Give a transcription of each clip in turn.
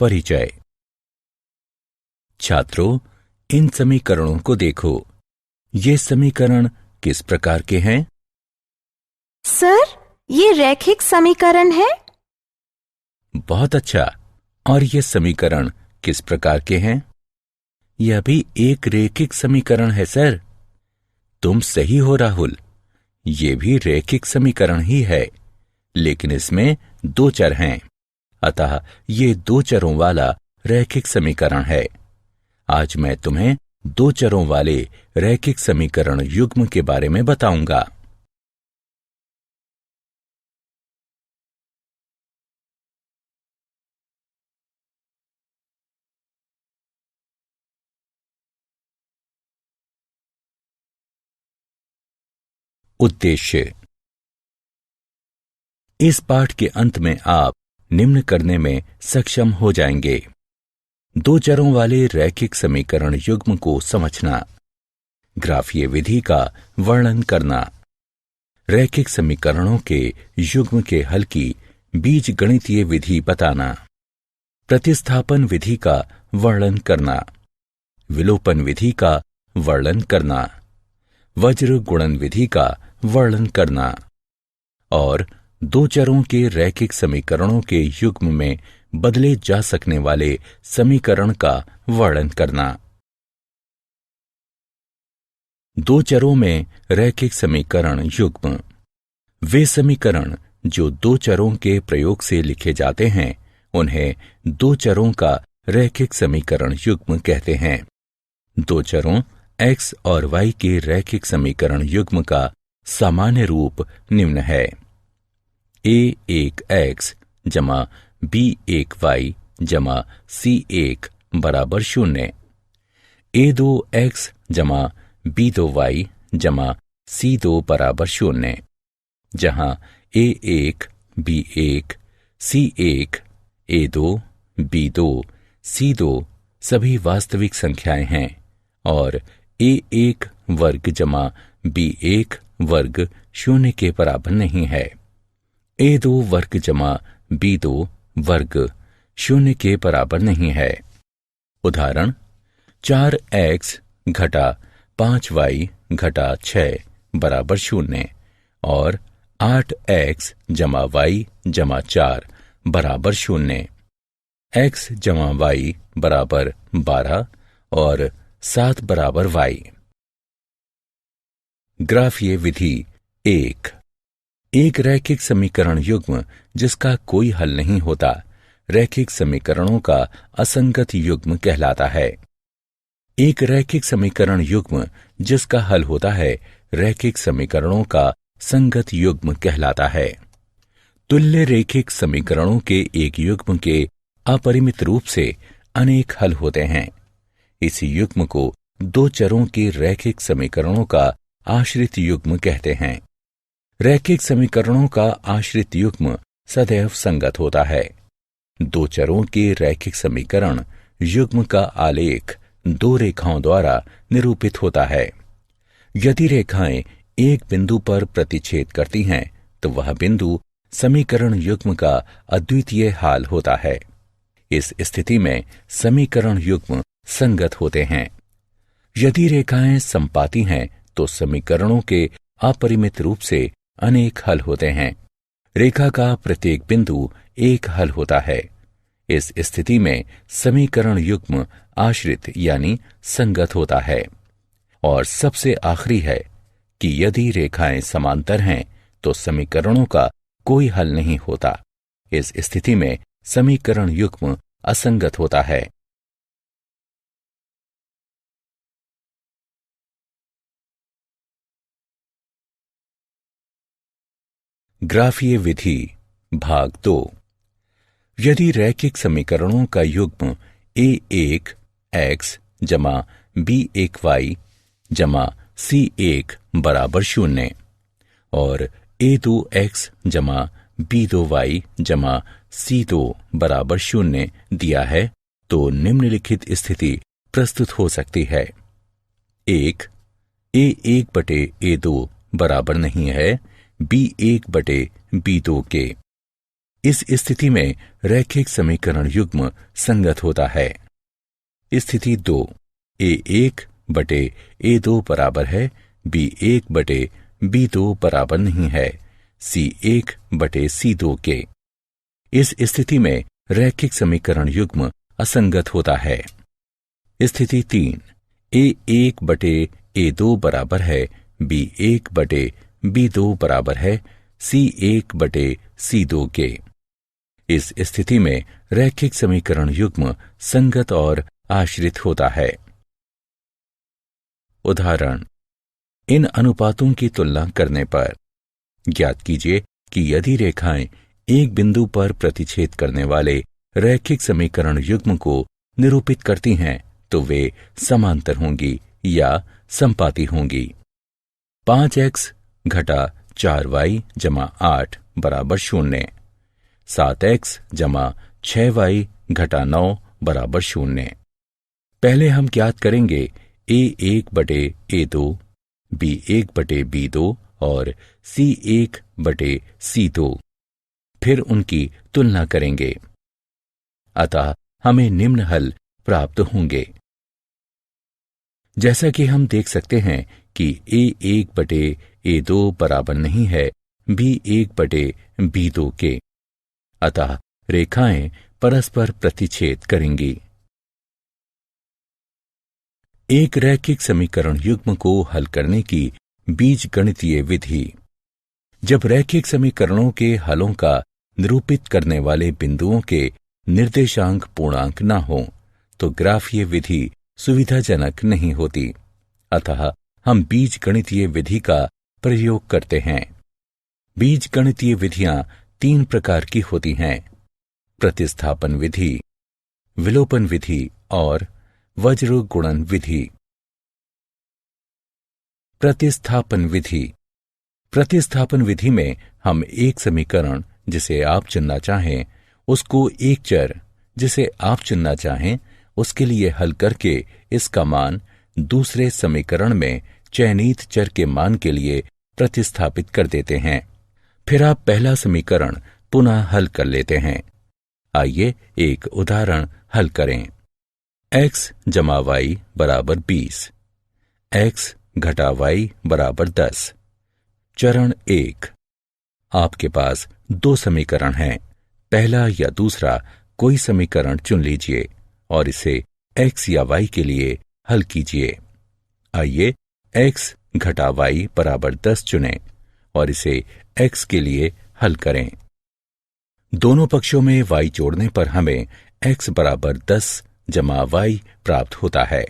परिचय। छात्रों, इन समीकरणों को देखो। ये समीकरण किस प्रकार के हैं? सर, ये रैखिक समीकरण है। बहुत अच्छा। और ये समीकरण किस प्रकार के हैं? यह भी एक रैखिक समीकरण है सर। तुम सही हो राहुल, ये भी रैखिक समीकरण ही है, लेकिन इसमें दो चर हैं, अतः ये दो चरों वाला रैखिक समीकरण है। आज मैं तुम्हें दो चरों वाले रैखिक समीकरण युग्म के बारे में बताऊंगा। उद्देश्य। इस पाठ के अंत में आप निम्न करने में सक्षम हो जाएंगे। दो चरों वाले रैखिक समीकरण युग्म को समझना, ग्राफीय विधि का वर्णन करना, रैखिक समीकरणों के युग्म के हल की बीजगणितीय विधि बताना, प्रतिस्थापन विधि का वर्णन करना, विलोपन विधि का वर्णन करना, वज्र गुणन विधि का वर्णन करना और दो चरों के रैखिक समीकरणों के युग्म में बदले जा सकने वाले समीकरण का वर्णन करना। दो चरों में रैखिक समीकरण युग्म वे समीकरण जो दो चरों के प्रयोग से लिखे जाते हैं, उन्हें दो चरों का रैखिक समीकरण युग्म कहते हैं। दो चरों x और y के रैखिक समीकरण युग्म का सामान्य रूप निम्न है: a1x जमा b1y जमा c1 बराबर 0, a2x जमा b2y जमा c2 बराबर 0, जहां a1, b1, c1, a2, b2, c2 सभी वास्तविक संख्याएं हैं और a1 वर्ग जमा b1 वर्ग 0 के बराबर नहीं है। a2 वर्ग जमा b2 वर्ग 0 के बराबर नहीं है। उदाहरण: 4x घटा 5y घटा 6 बराबर 0 और 8x जमा y जमा 4 बराबर 0, x जमा y बराबर 12 और 7 बराबर y। ग्राफीय विधि। एक रैखिक समीकरण युग्म जिसका कोई हल नहीं होता, रैखिक समीकरणों का असंगत युग्म कहलाता है। एक रैखिक समीकरण युग्म जिसका हल होता है, रैखिक समीकरणों का संगत युग्म कहलाता है। तुल्य रैखिक समीकरणों के एक युग्म के अपरिमित रूप से अनेक हल होते हैं। इसी युग्म को दो चरों के रैखिक समीकरणों का आश्रित युग्म कहते हैं। रैखिक समीकरणों का आश्रित युग्म सदैव संगत होता है। दो चरों के रैखिक समीकरण युग्म का आलेख दो रेखाओं द्वारा निरूपित होता है। यदि रेखाएं एक बिंदु पर प्रतिच्छेद करती हैं, तो वह बिंदु समीकरण युग्म का अद्वितीय हाल होता है। इस स्थिति में समीकरण युग्म संगत होते हैं। यदि रेखाएं समपाती हैं, तो समीकरणों के अपरिमित रूप से अनेक हल होते हैं। रेखा का प्रत्येक बिंदु एक हल होता है। इस स्थिति में समीकरण युग्म आश्रित यानी संगत होता है। और सबसे आखिरी है कि यदि रेखाएं समांतर हैं, तो समीकरणों का कोई हल नहीं होता। इस स्थिति में समीकरण युग्म असंगत होता है। ग्राफीय विधि भाग 2। यदि रैखिक समीकरणों का युग्म a1 x जमा b1y जमा c1 बराबर 0 और a2 x जमा b2y जमा c2 बराबर 0 दिया है, तो निम्नलिखित स्थिति प्रस्तुत हो सकती है। एक, a1 बटे a2 बराबर नहीं है b1 बटे b2 के। इस स्थिति में रैखिक समीकरण युग्म संगत होता है। स्थिति 2, A1 बटे A2 बराबर है B1 बटे B2 बराबर नहीं है C1 बटे C2 के। इस स्थिति में रैखिक समीकरण युग्म असंगत होता है। स्थिति 3, A1 बटे A2 बराबर है B1 बटे B2 बराबर है C1 बटे C2 के। इस स्थिति में रैखिक समीकरण युग्म संगत और आश्रित होता है। उदाहरण, इन अनुपातों की तुलना करने पर ज्ञात कीजिए कि यदि रेखाएं एक बिंदु पर प्रतिच्छेद करने वाले रैखिक समीकरण युग्म को निरूपित करती हैं तो वे समांतर होंगी या संपाती होंगी। 5x घटा 4y जमा 8 बराबर 0, 7x जमा 6y घटा 9 बराबर 0। पहले हम ज्ञात करेंगे A1 बटे A2, B1 बटे B2 और C1 बटे C2, फिर उनकी तुलना करेंगे। अतः हमें निम्न हल प्राप्त होंगे। जैसा कि हम देख सकते हैं कि A1 बटे A2 बराबर नहीं है B1 बटे B2 के, अतः रेखाएं परस्पर प्रतिच्छेद करेंगी। एक रैखिक समीकरण युग्म को हल करने की बीजगणितीय विधि। जब रैखिक समीकरणों के हलों का निरूपित करने वाले बिंदुओं के निर्देशांक पूर्णांक न हो तो ग्राफीय विधि सुविधाजनक नहीं होती, अतः हम बीजगणितीय विधि का प्रयोग करते हैं। बीजगणितीय विधियां 3 प्रकार की होती हैं: प्रतिस्थापन विधि, विलोपन विधि और वज्र गुणन विधि। प्रतिस्थापन विधि। प्रतिस्थापन विधि में हम एक समीकरण जिसे आप चुनना चाहें उसको एक चर जिसे आप चुनना चाहें उसके लिए हल करके इसका मान दूसरे समीकरण में चयनित चर के मान के लिए प्रतिस्थापित कर देते हैं। फिर आप पहला समीकरण पुनः हल कर लेते हैं। आइए एक उदाहरण हल करें। x जमा y बराबर 20, x घटा y बराबर 10। चरण 1, आपके पास 2 समीकरण हैं। पहला या दूसरा कोई समीकरण चुन लीजिए और इसे x या y के लिए हल कीजिए। आइए x घटा y बराबर 10 चुनें और इसे x के लिए हल करें। दोनों पक्षों में y जोड़ने पर हमें x बराबर 10 जमा y प्राप्त होता है।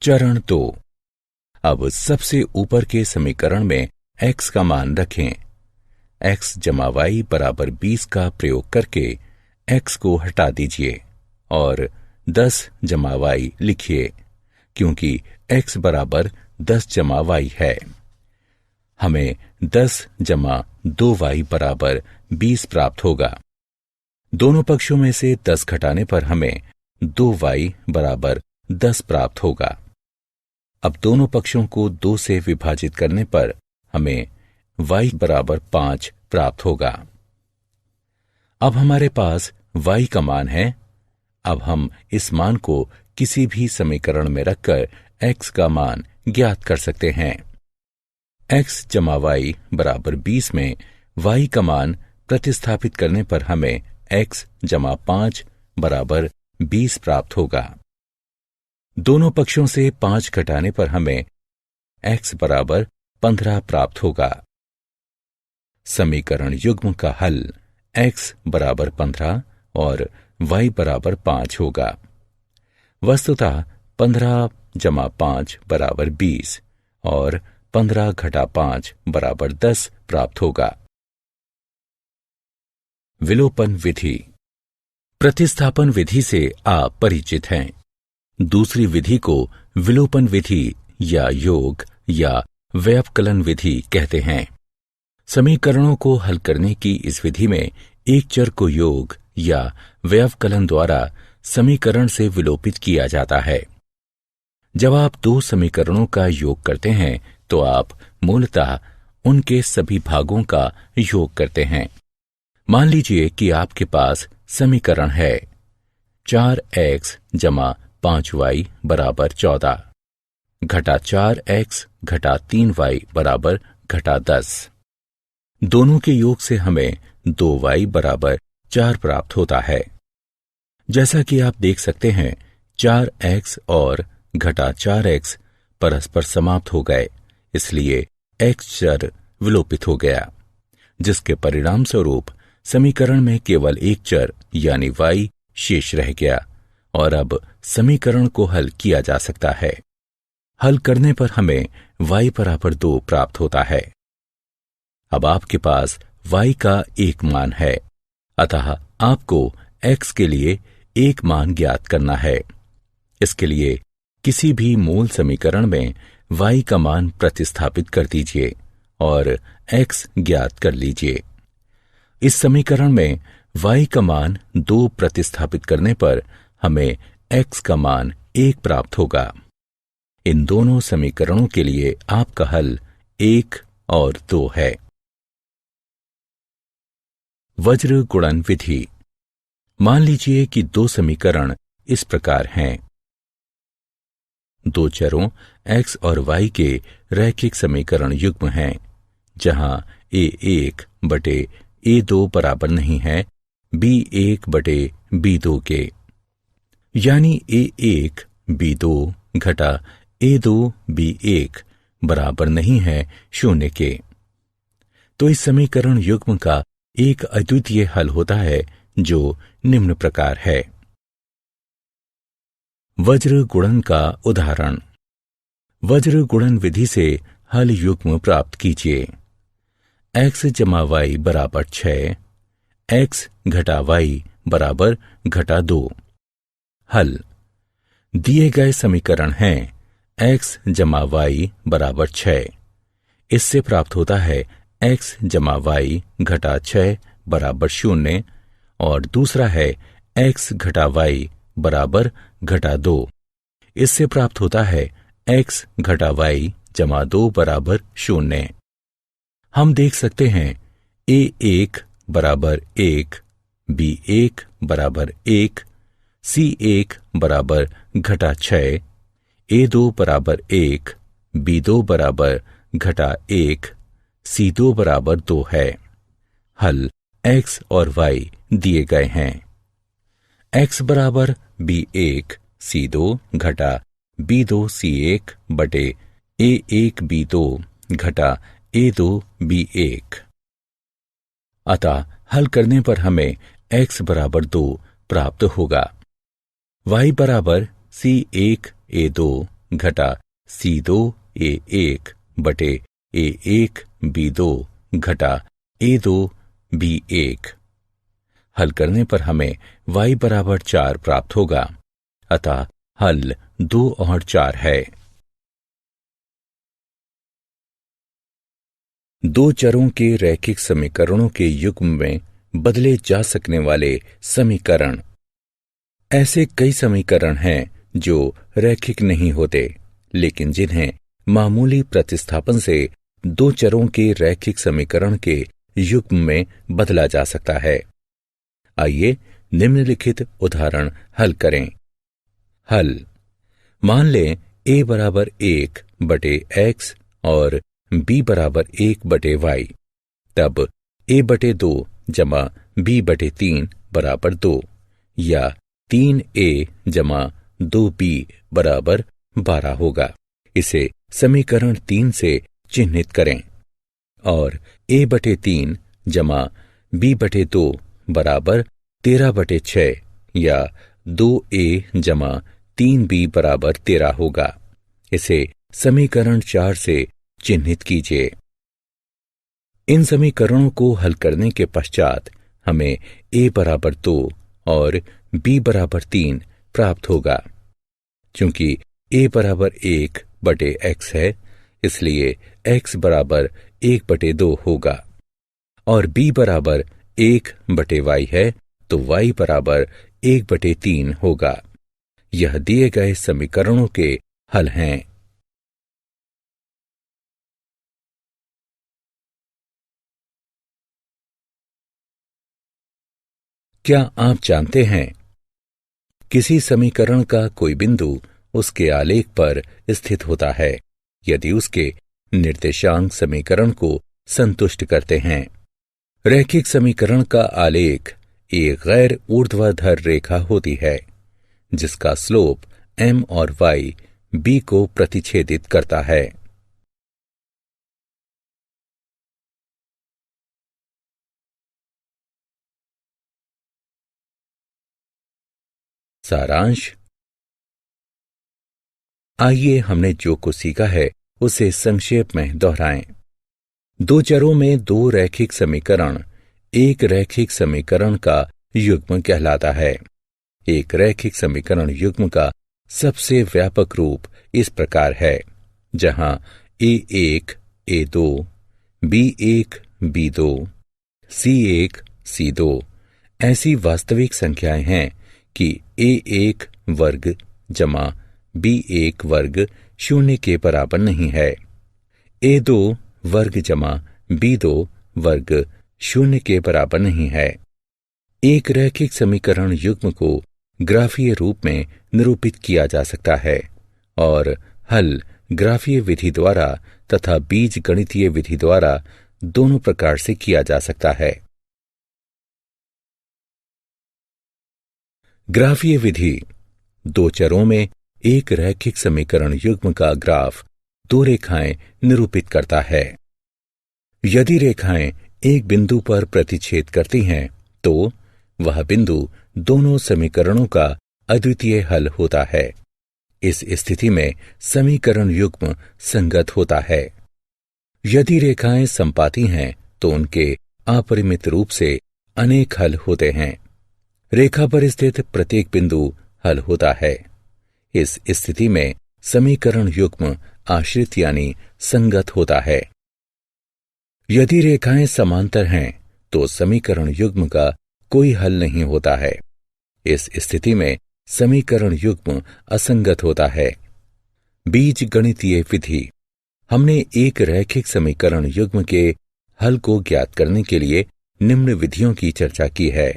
चरण 2, अब सबसे ऊपर के समीकरण में x का मान रखें। x जमा y बराबर 20 का प्रयोग करके x को हटा दीजिए और 10 जमा y लिखिए, क्योंकि x बराबर 10 जमा y है। हमें 10 जमा 2y बराबर 20 प्राप्त होगा। दोनों पक्षों में से 10 घटाने पर हमें 2y बराबर 10 प्राप्त होगा। अब दोनों पक्षों को 2 से विभाजित करने पर हमें y बराबर 5 प्राप्त होगा। अब हमारे पास y का मान है। अब हम इस मान को किसी भी समीकरण में रखकर x का मान ज्ञात कर सकते हैं। x जमा y बराबर 20 में y का मान प्रतिस्थापित करने पर हमें x जमा 5 बराबर 20 प्राप्त होगा। दोनों पक्षों से 5 घटाने पर हमें x बराबर 15 प्राप्त होगा। समीकरण युग्म का हल x बराबर 15 और y बराबर 5 होगा। वस्तुतः 15 जमा 5 बराबर 20 और 15 घटा 5 बराबर 10 प्राप्त होगा। विलोपन विधि। प्रतिस्थापन विधि से आप परिचित हैं। दूसरी विधि को विलोपन विधि या योग या व्यवकलन विधि कहते हैं। समीकरणों को हल करने की इस विधि में एक चर को योग या व्यवकलन द्वारा समीकरण से विलोपित किया जाता है। जब आप 2 समीकरणों का योग करते हैं तो आप मूलतः उनके सभी भागों का योग करते हैं। मान लीजिए कि आपके पास समीकरण है 4x जमा 5y बराबर 14 घटा 4x घटा 3y बराबर घटा 10। दोनों के योग से हमें 2y बराबर 4 प्राप्त होता है। जैसा कि आप देख सकते हैं 4x और घटा 4x परस्पर समाप्त हो गए, इसलिए x चर विलोपित हो गया, जिसके परिणाम स्वरूप समीकरण में केवल एक चर यानी y शेष रह गया और अब समीकरण को हल किया जा सकता है। हल करने पर हमें y बराबर 2 प्राप्त होता है। अब आपके पास y का एक मान है, अतः आपको x के लिए एक मान ज्ञात करना है। इसके लिए किसी भी मूल समीकरण में y का मान प्रतिस्थापित कर दीजिए और x ज्ञात कर लीजिए। इस समीकरण में y का मान 2 प्रतिस्थापित करने पर हमें x का मान 1 प्राप्त होगा। इन दोनों समीकरणों के लिए आपका हल 1 और 2 है। वज्र गुणन विधि। मान लीजिए कि दो समीकरण इस प्रकार हैं। दो चरों x और y के रैखिक समीकरण युग्म हैं, जहां a1 बटे a2 बराबर नहीं है b1 बटे b2 के, यानी a1 b2 घटा a2 b1 बराबर नहीं है 0 के। तो इस समीकरण युग्म का एक अद्वितीय हल होता है जो निम्न प्रकार है। वज्र गुणन का उदाहरण। वज्र गुणन विधि से हल युग्म प्राप्त कीजिए। x जमा y बराबर 6, x घटा y बराबर घटा 2। हल। दिए गए समीकरण हैं x जमा y बराबर 6, इससे प्राप्त होता है x जमा y घटा 6 बराबर 0 और दूसरा है x घटा y बराबर घटा 2, इससे प्राप्त होता है x घटा y जमा 2 बराबर 0। हम देख सकते हैं a1 बराबर 1, b1 बराबर 1, c1 बराबर घटा 6, a2 बराबर 1, b2 बराबर घटा 1, c2 बराबर 2 है। हल x और y दिए गए हैं। x बराबर b1 c2 घटा b2 c1 बटे a1 b2 घटा a2 b1। अतः हल करने पर हमें x बराबर 2 प्राप्त होगा। y बराबर c1 a2 घटा c2 a1 बटे a1 b2 घटा a2 b1। हल करने पर हमें y बराबर 4 प्राप्त होगा, अतः हल 2 और 4 है। दो चरों के रैखिक समीकरणों के युग्म में बदले जा सकने वाले समीकरण। ऐसे कई समीकरण हैं जो रैखिक नहीं होते, लेकिन जिन्हें मामूली प्रतिस्थापन से दो चरों के रैखिक समीकरण के युग्म में बदला जा सकता है। आइए निम्नलिखित उदाहरण हल करें। हल। मान लें a बराबर 1 बटे x और b बराबर 1 बटे y, तब a बटे 2 जमा b बटे 3 बराबर 2 या 3a जमा 2b बराबर 12 होगा। इसे समीकरण 3 से चिह्नित करें और a बटे 3 जमा b बटे 2 बराबर 13 बटे 6 या 2a जमा 3b बराबर 13 होगा। इसे समीकरण 4 से चिह्नित कीजिए। इन समीकरणों को हल करने के पश्चात हमें a बराबर 2 और b बराबर 3 प्राप्त होगा। चूंकि a बराबर 1 बटे x है, इसलिए x बराबर 1 बटे 2 होगा और b बराबर 1 बटे y है, तो y बराबर 1 बटे 3 होगा। यह दिए गए समीकरणों के हल हैं। क्या आप जानते हैं, किसी समीकरण का कोई बिंदु उसके आलेख पर स्थित होता है यदि उसके निर्देशांक समीकरण को संतुष्ट करते हैं। रैखिक समीकरण का आलेख एक गैर ऊर्ध्वाधर रेखा होती है जिसका स्लोप m और y b को प्रतिच्छेदित करता है। सारांश। आइए हमने जो कुछ सीखा है उसे संक्षेप में दोहराएं। दो चरों में दो रैखिक समीकरण एक रैखिक समीकरण का युग्म कहलाता है। एक रैखिक समीकरण युग्म का सबसे व्यापक रूप इस प्रकार है, जहां a1 a2 b1 b2 c1 c2 ऐसी वास्तविक संख्याएं हैं कि a1 वर्ग जमा b1 वर्ग शून्य के बराबर नहीं है। a2 वर्ग जमा b2 वर्ग शून्य के बराबर नहीं है। एक रैखिक समीकरण युग्म को ग्राफीय रूप में निरूपित किया जा सकता है और हल ग्राफीय विधि द्वारा तथा बीज गणितीय विधि द्वारा दोनों प्रकार से किया जा सकता है। ग्राफीय विधि दो चरों में एक रैखिक समीकरण युग्म का ग्राफ दो रेखाएं निरूपित करता है। यदि रेखाएं एक बिंदु पर प्रतिच्छेद करती हैं तो वह बिंदु दोनों समीकरणों का अद्वितीय हल होता है। इस स्थिति में समीकरण युग्म संगत होता है। यदि रेखाएं समपाती हैं तो उनके अपरिमित रूप से अनेक हल होते हैं। रेखा पर स्थित प्रत्येक बिंदु हल होता है। इस स्थिति में समीकरण युग्म आश्रित यानी संगत होता है। यदि रेखाएं समांतर हैं तो समीकरण युग्म का कोई हल नहीं होता है। इस स्थिति में समीकरण युग्म असंगत होता है। बीज गणितीय विधि। हमने एक रैखिक समीकरण युग्म के हल को ज्ञात करने के लिए निम्न विधियों की चर्चा की है: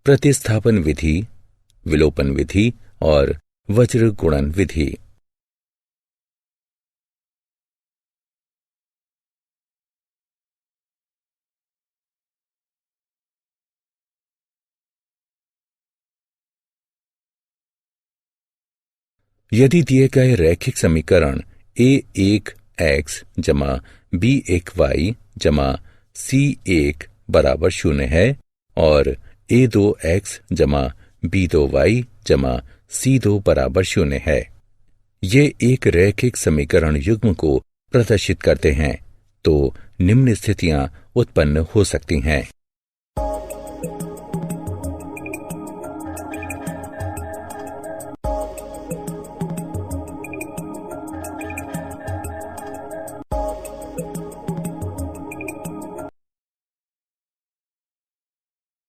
प्रतिस्थापन विधि, विलोपन विधि और वज्र गुणन विधि। यदि दिए गए रैखिक समीकरण a1x जमा b1y जमा c1 बराबर 0 है और a2x जमा b2y जमा c2 बराबर 0 है, ये एक रैखिक समीकरण युग्म को प्रदर्शित करते हैं, तो निम्न स्थितियां उत्पन्न हो सकती हैं।